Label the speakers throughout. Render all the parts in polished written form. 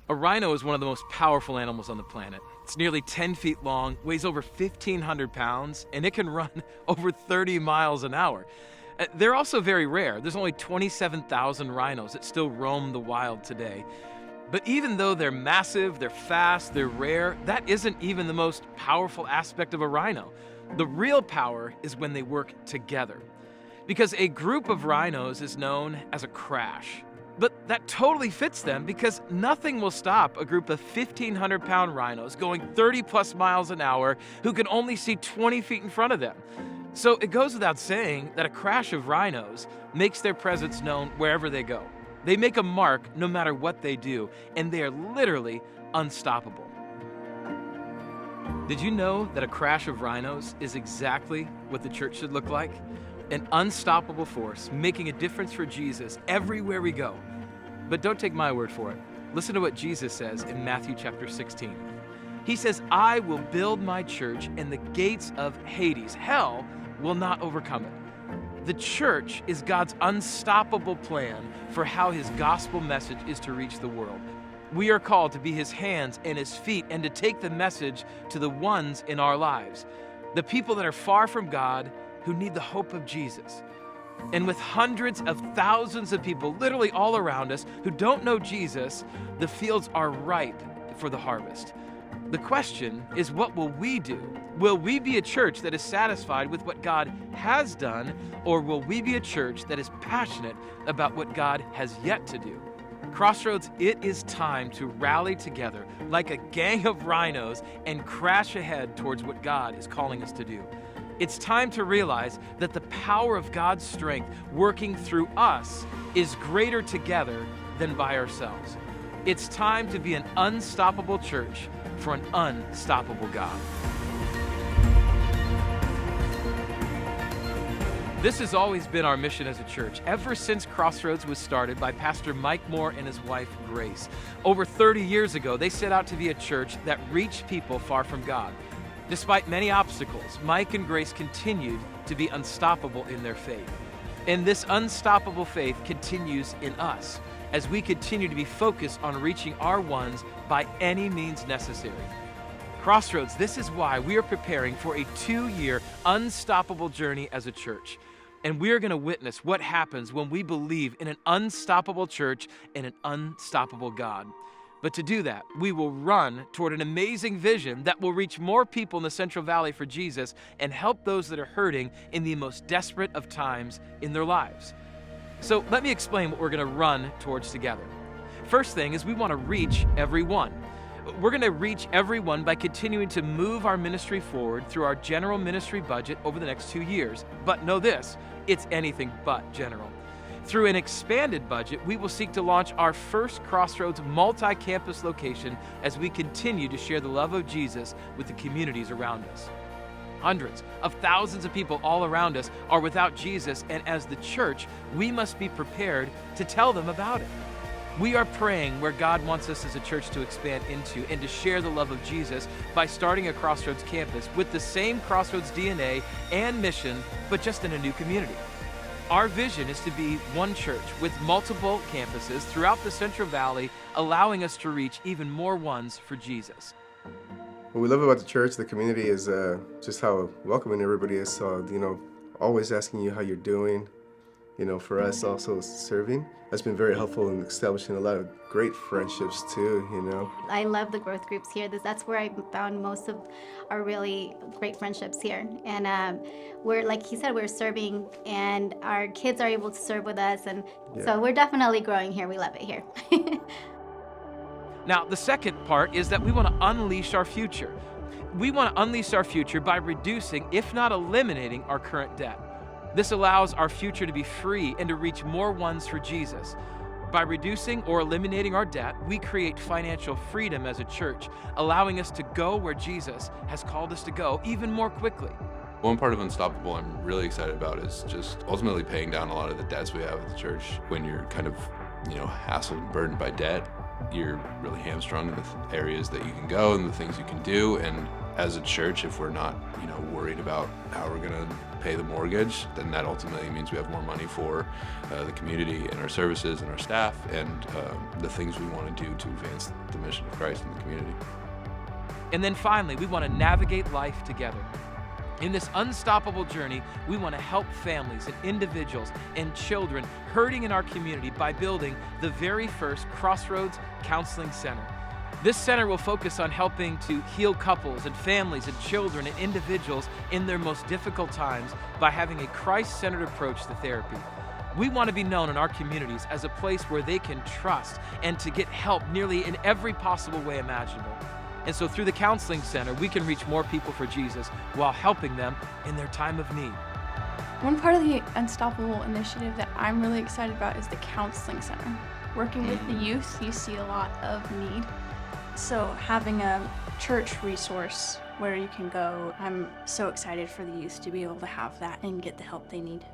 Speaker 1: A rhino is one of the most powerful animals on the planet. It's nearly 10 feet long, weighs over 1,500 pounds, and it can run over 30 miles an hour. They're also very rare. There's only 27,000 rhinos that still roam the wild today. But even though they're massive, they're fast, they're rare, that isn't even the most powerful aspect of a rhino. The real power is when they work together. Because a group of rhinos is known as a crash. But that totally fits them because nothing will stop a group of 1,500-pound rhinos going 30-plus miles an hour who can only see 20 feet in front of them. So it goes without saying that a crash of rhinos makes their presence known wherever they go. They make a mark no matter what they do, and they are literally unstoppable. Did you know that a crash of rhinos is exactly what the church should look like? An unstoppable force, making a difference for Jesus everywhere we go. But don't take my word for it. Listen to what Jesus says in Matthew chapter 16. He says, "I will build my church, and the gates of Hades, hell, will not overcome it." The church is God's unstoppable plan for how his gospel message is to reach the world. We are called to be his hands and his feet and to take the message to the ones in our lives, the people that are far from God, who need the hope of Jesus. And with hundreds of thousands of people literally all around us who don't know Jesus, the fields are ripe for the harvest. The question is, what will we do? Will we be a church that is satisfied with what God has done, or will we be a church that is passionate about what God has yet to do? Crossroads, it is time to rally together like a gang of rhinos and crash ahead towards what God is calling us to do. It's time to realize that the power of God's strength working through us is greater together than by ourselves. It's time to be an unstoppable church for an unstoppable God. This has always been our mission as a church, ever since Crossroads was started by Pastor Mike Moore and his wife, Grace. Over 30 years ago, they set out to be a church that reached people far from God. Despite many obstacles, Mike and Grace continued to be unstoppable in their faith. And this unstoppable faith continues in us as we continue to be focused on reaching our ones by any means necessary. Crossroads, this is why we are preparing for a 2-year unstoppable journey as a church. And we are going to witness what happens when we believe in an unstoppable church and an unstoppable God. But to do that, we will run toward an amazing vision that will reach more people in the Central Valley for Jesus and help those that are hurting in the most desperate of times in their lives. So let me explain what we're going to run towards together. First thing is we want to reach everyone. We're going to reach everyone by continuing to move our ministry forward through our general ministry budget over the next 2 years. But know this, it's anything but general. Through an expanded budget, we will seek to launch our first Crossroads multi-campus location as we continue to share the love of Jesus with the communities around us. Hundreds of thousands of people all around us are without Jesus, and as the church, we must be prepared to tell them about it. We are praying where God wants us as a church to expand into and to share the love of Jesus by starting a Crossroads campus with the same Crossroads DNA and mission, but just in a new community. Our vision is to be one church with multiple campuses throughout the Central Valley, allowing us to reach even more ones for Jesus.
Speaker 2: What we love about the church, the community, is just how welcoming everybody is. So, always asking you how you're doing. For us also serving has been very helpful in establishing a lot of great friendships too,
Speaker 3: I love the growth groups here. That's where I found most of our really great friendships here. And we're, like he said, we're serving and our kids are able to serve with us. And so we're definitely growing here. We love it here.
Speaker 1: Now, the second part is that we want to unleash our future. We want to unleash our future by reducing, if not eliminating, our current debt. This allows our future to be free and to reach more ones for Jesus. By reducing or eliminating our debt, we create financial freedom as a church, allowing us to go where Jesus has called us to go even more quickly.
Speaker 4: One part of Unstoppable I'm really excited about is just ultimately paying down a lot of the debts we have at the church. When you're kind of, hassled and burdened by debt, you're really hamstrung in the areas that you can go and the things you can do. And as a church, if we're not, worried about how we're going to pay the mortgage, then that ultimately means we have more money for the community and our services and our staff and the things we want to do to advance the mission of Christ in the community.
Speaker 1: And then finally, we want to navigate life together. In this unstoppable journey, we want to help families and individuals and children hurting in our community by building the very first Crossroads Counseling Center. This center will focus on helping to heal couples and families and children and individuals in their most difficult times by having a Christ-centered approach to therapy. We want to be known in our communities as a place where they can trust and to get help nearly in every possible way imaginable. And so through the Counseling Center, we can reach more people for Jesus while helping them in their time of need.
Speaker 5: One part of the Unstoppable initiative that I'm really excited about is the Counseling Center. Working with the youth, you see a lot of need. So having a church resource where you can go, I'm so excited for the youth to be able to have that and get the help they need.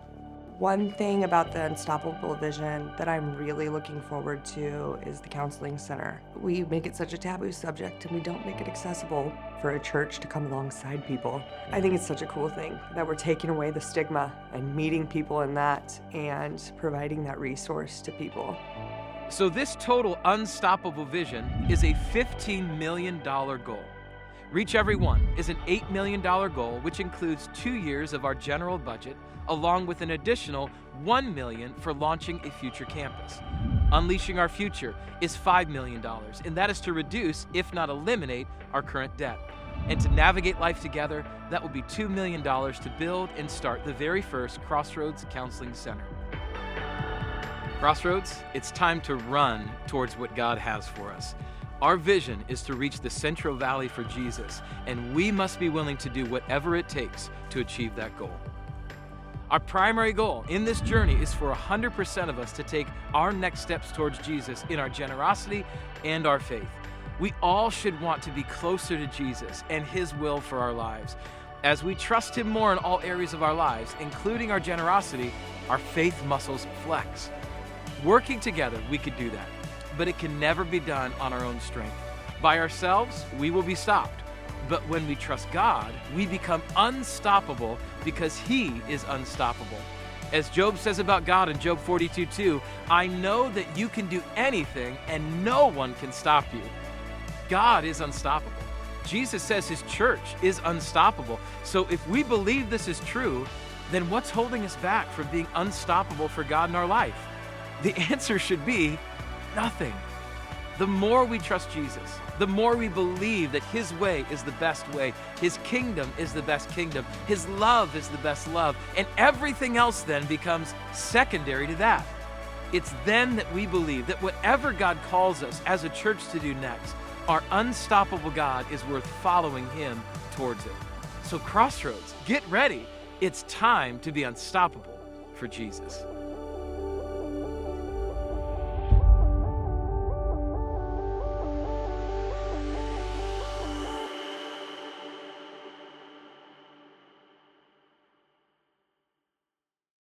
Speaker 6: One thing about the Unstoppable Vision that I'm really looking forward to is the Counseling Center. We make it such a taboo subject and we don't make it accessible for a church to come alongside people. I think it's such a cool thing that we're taking away the stigma and meeting people in that and providing that resource to people.
Speaker 1: So this total Unstoppable Vision is a $15 million goal. Reach Everyone is an $8 million goal, which includes 2 years of our general budget, along with an additional $1 million for launching a future campus. Unleashing Our Future is $5 million, and that is to reduce, if not eliminate, our current debt. And to navigate life together, that will be $2 million to build and start the very first Crossroads Counseling Center. Crossroads, it's time to run towards what God has for us. Our vision is to reach the Central Valley for Jesus, and we must be willing to do whatever it takes to achieve that goal. Our primary goal in this journey is for 100% of us to take our next steps towards Jesus in our generosity and our faith. We all should want to be closer to Jesus and His will for our lives. As we trust Him more in all areas of our lives, including our generosity, our faith muscles flex. Working together, we could do that, but it can never be done on our own strength. By ourselves, we will be stopped. But when we trust God, we become unstoppable because He is unstoppable. As Job says about God in Job 42:2, I know that you can do anything and no one can stop you. God is unstoppable. Jesus says His church is unstoppable. So if we believe this is true, then what's holding us back from being unstoppable for God in our life? The answer should be nothing. The more we trust Jesus, the more we believe that His way is the best way, His kingdom is the best kingdom, His love is the best love, and everything else then becomes secondary to that. It's then that we believe that whatever God calls us as a church to do next, our unstoppable God is worth following Him towards it. So Crossroads, get ready. It's time to be unstoppable for Jesus.